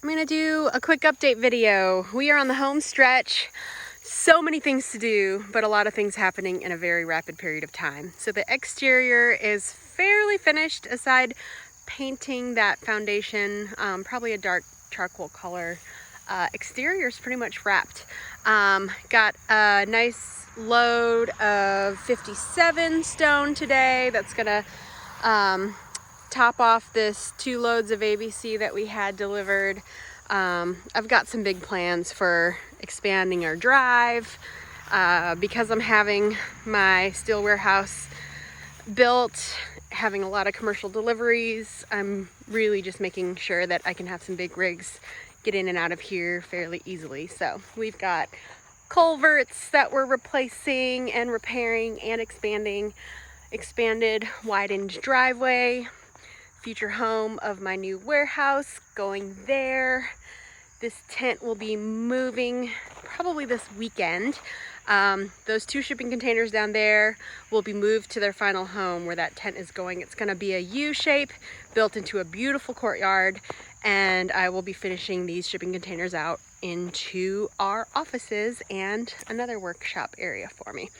I'm gonna do a quick update video. We are on the home stretch. So many things to do, but a lot of things happening in a very rapid period of time. So the exterior is fairly finished, aside painting that foundation, probably a dark charcoal color. Exterior is pretty much wrapped. Got a nice load of 57 stone today. That's gonna top off this 2 loads of ABC that we had delivered. I've got some big plans for expanding our drive because I'm having my steel warehouse built, having a lot of commercial deliveries. I'm really just making sure that I can have some big rigs get in and out of here fairly easily. So we've got culverts that we're replacing and repairing and expanding, expanded widened driveway, future home of my new warehouse going there. This tent will be moving probably this weekend. Those 2 shipping containers down there will be moved to their final home where that tent is going. It's gonna be a U shape built into a beautiful courtyard, and I will be finishing these shipping containers out into our offices and another workshop area for me.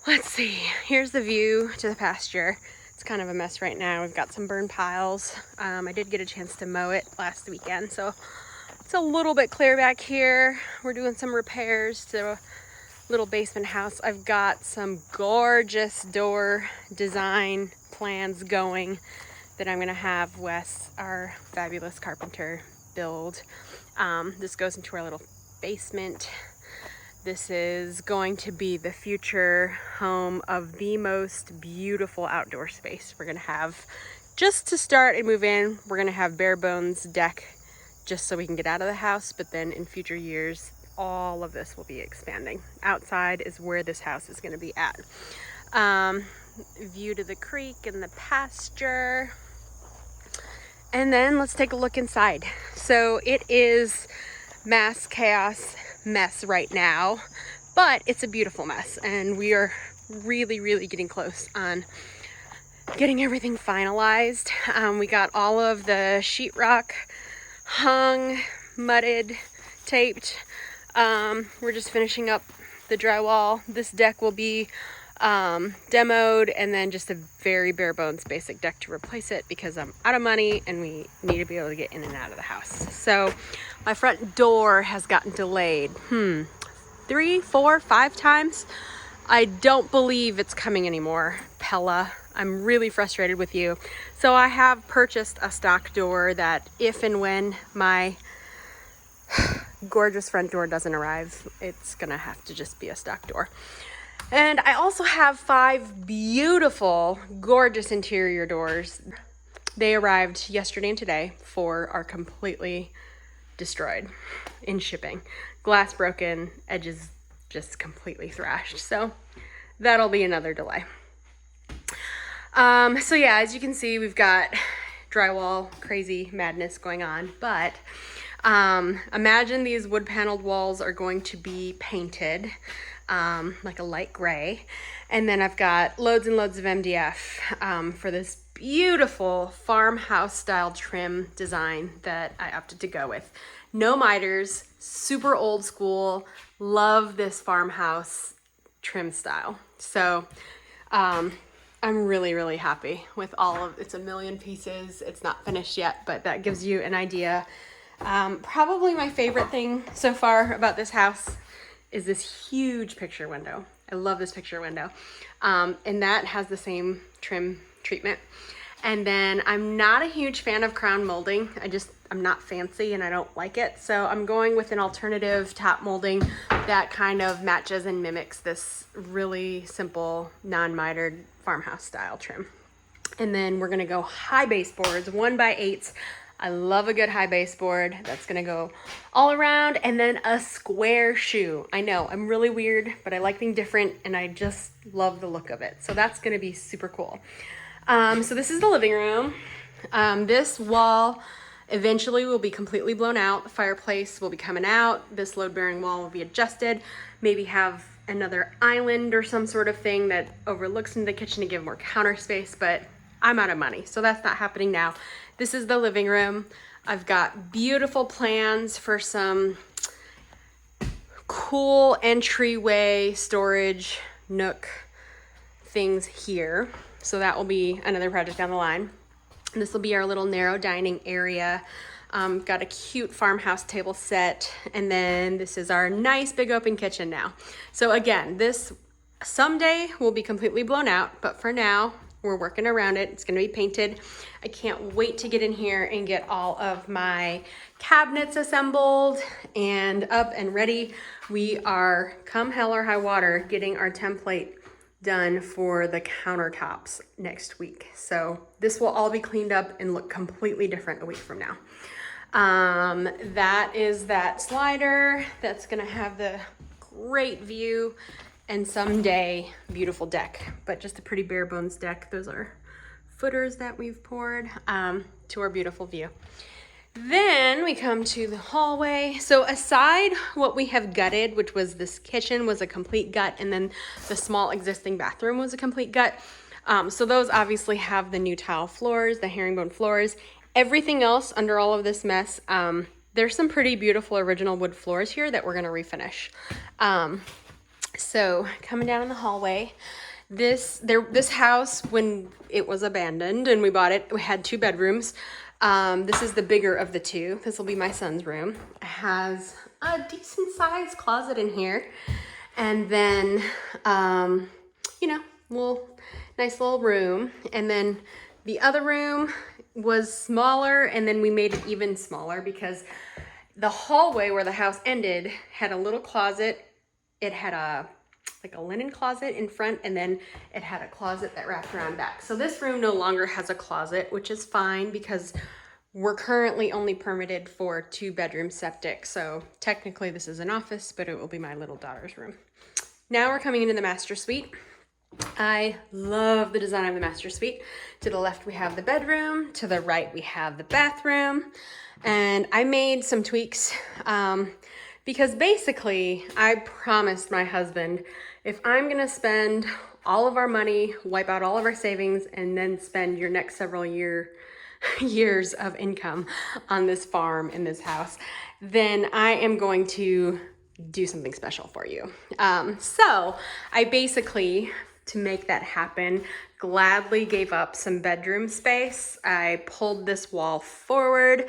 Let's see, here's the view to the pasture. It's kind of a mess right now. We've got some burn piles. I did get a chance to mow it last weekend, so it's a little bit clear back here. We're doing some repairs to a little basement house. I've got some gorgeous door design plans going that I'm gonna have Wes, our fabulous carpenter, build. This goes into our little basement. This is going to be the future home of the most beautiful outdoor space we're gonna have. Just to start and move in, we're gonna have bare bones deck just so we can get out of the house, but then in future years, all of this will be expanding. Outside is where this house is gonna be at. View to the creek and the pasture. And then let's take a look inside. So it is mass chaos mess right now, but it's a beautiful mess, and we are really getting close on getting everything finalized. We got all of the sheetrock hung, mudded, taped. We're just finishing up the drywall. This deck will be demoed, and then just a very bare bones basic deck to replace it because I'm out of money and we need to be able to get in and out of the house. So my front door has gotten delayed 3, 4, 5 times. I don't believe it's coming anymore, Pella. I'm really frustrated with you. So I have purchased a stock door that if and when my gorgeous front door doesn't arrive, it's gonna have to just be a stock door. And I also have 5 beautiful, gorgeous interior doors. They arrived yesterday and today. 4 are completely destroyed in shipping. Glass broken, edges just completely thrashed. So that'll be another delay. So yeah, as you can see, we've got drywall crazy madness going on, but imagine these wood paneled walls are going to be painted like a light gray. And then I've got loads and loads of MDF for this beautiful farmhouse style trim design that I opted to go with. No miters, super old school, love this farmhouse trim style. So I'm really happy with all of, it's a million pieces. It's not finished yet, but that gives you an idea. Probably my favorite thing so far about this house is this huge picture window. I love this picture window. And that has the same trim treatment. And then I'm not a huge fan of crown molding. I'm not fancy and I don't like it. So I'm going with an alternative top molding that kind of matches and mimics this really simple non-mitered farmhouse style trim. And then we're gonna go high baseboards, 1x8s. I love a good high baseboard. That's gonna go all around, and then a square shoe. I know, I'm really weird, but I like being different and I just love the look of it. So that's gonna be super cool. So this is the living room. This wall eventually will be completely blown out. The fireplace will be coming out. This load-bearing wall will be adjusted. Maybe have another island or some sort of thing that overlooks into the kitchen to give more counter space, but I'm out of money, so that's not happening now. This is the living room. I've got beautiful plans for some cool entryway storage nook things here. So that will be another project down the line. This will be our little narrow dining area. Got a cute farmhouse table set, and then this is our nice big open kitchen now. So again, this someday will be completely blown out, but for now, we're working around it. It's gonna be painted. I can't wait to get in here and get all of my cabinets assembled and up and ready. We are, come hell or high water, getting our template done for the countertops next week. So this will all be cleaned up and look completely different a week from now. That is that slider that's gonna have the great view and someday beautiful deck, but just a pretty bare bones deck. Those are footers that we've poured to our beautiful view. Then we come to the hallway. So aside what we have gutted, which was this kitchen was a complete gut, and then the small existing bathroom was a complete gut. So those obviously have the new tile floors, the herringbone floors. Everything else under all of this mess, there's some pretty beautiful original wood floors here that we're gonna refinish. So coming down in the hallway, this house, when it was abandoned and we bought it, we had 2 bedrooms. This is the bigger of the 2. This will be my son's room. It has a decent sized closet in here. And then, you know, nice little room. And then the other room was smaller, and then we made it even smaller because the hallway where the house ended had a little closet. It had like a linen closet in front, and then it had a closet that wrapped around back. So this room no longer has a closet, which is fine because we're currently only permitted for 2-bedroom septic. So technically this is an office, but it will be my little daughter's room. Now we're coming into the master suite. I love the design of the master suite. To the left we have the bedroom, to the right we have the bathroom, and I made some tweaks because basically I promised my husband, if I'm gonna spend all of our money, wipe out all of our savings, and then spend your next several years of income on this farm in this house, then I am going to do something special for you. So I basically, to make that happen, gladly gave up some bedroom space. I pulled this wall forward,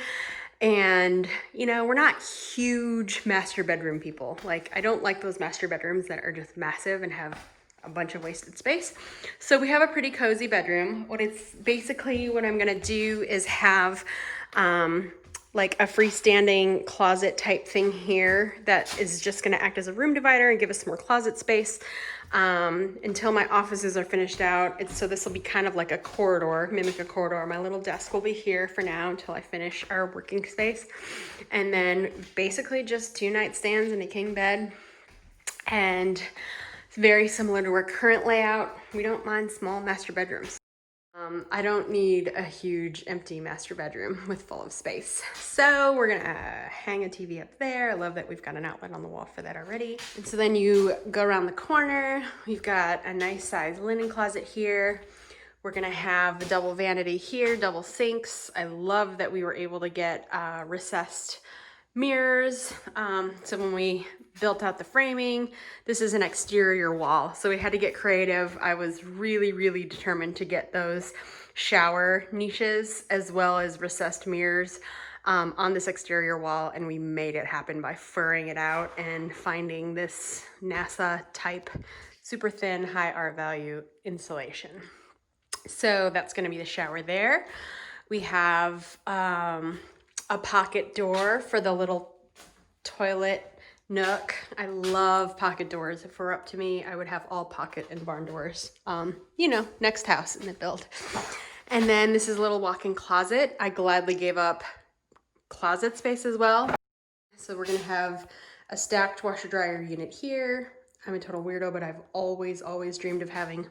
and you know, we're not huge master bedroom people. Like, I don't like those master bedrooms that are just massive and have a bunch of wasted space. So we have a pretty cozy bedroom. What I'm gonna do is have like a freestanding closet type thing here that is just gonna act as a room divider and give us some more closet space until my offices are finished out. So this will be kind of like a corridor, mimic a corridor. My little desk will be here for now until I finish our working space. And then basically just 2 nightstands and a king bed. And it's very similar to our current layout. We don't mind small master bedrooms. I don't need a huge empty master bedroom with full of space. So we're gonna hang a TV up there. I love that we've got an outlet on the wall for that already. And so then you go around the corner, we've got a nice size linen closet here. We're gonna have the double vanity here, double sinks. I love that we were able to get recessed mirrors. So when we built out the framing, this is an exterior wall, so we had to get creative. I was really determined to get those shower niches as well as recessed mirrors on this exterior wall, and we made it happen by furring it out and finding this NASA type super thin high art value insulation. So that's going to be the shower there. We have a pocket door for the little toilet nook. I love pocket doors. If it were up to me, I would have all pocket and barn doors. You know, next house in the build. And then this is a little walk-in closet. I gladly gave up closet space as well. So we're gonna have a stacked washer dryer unit here. I'm a total weirdo, but I've always dreamed of having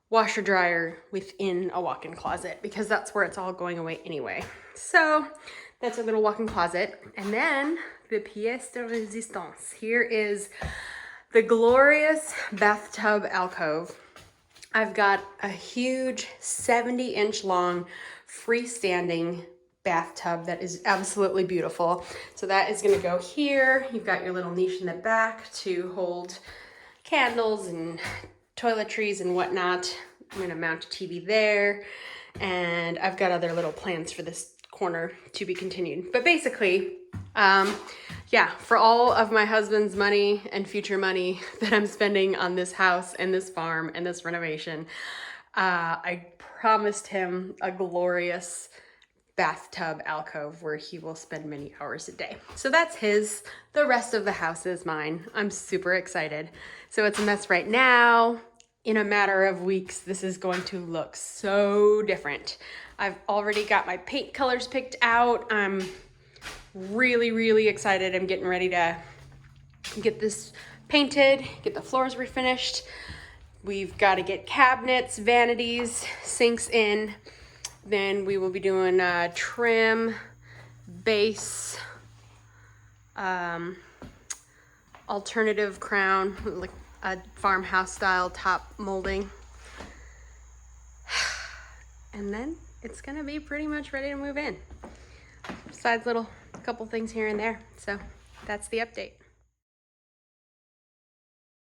washer dryer within a walk-in closet because that's where it's all going away anyway. So that's our little walk-in closet. And then the pièce de résistance. Here is the glorious bathtub alcove. I've got a huge 70-inch long freestanding bathtub that is absolutely beautiful. So that is gonna go here. You've got your little niche in the back to hold candles and toiletries and whatnot. I'm gonna mount a TV there, and I've got other little plans for this corner to be continued. But basically, yeah, for all of my husband's money and future money that I'm spending on this house and this farm and this renovation, I promised him a glorious bathtub alcove where he will spend many hours a day. So that's his. The rest of the house is mine. I'm super excited. So it's a mess right now. In a matter of weeks, this is going to look so different. I've already got my paint colors picked out. I'm really, really excited. I'm getting ready to get this painted, get the floors refinished. We've got to get cabinets, vanities, sinks in. Then we will be doing trim, base, alternative crown, like a farmhouse style top molding. And then it's gonna be pretty much ready to move in. Besides couple things here and there. So that's the update.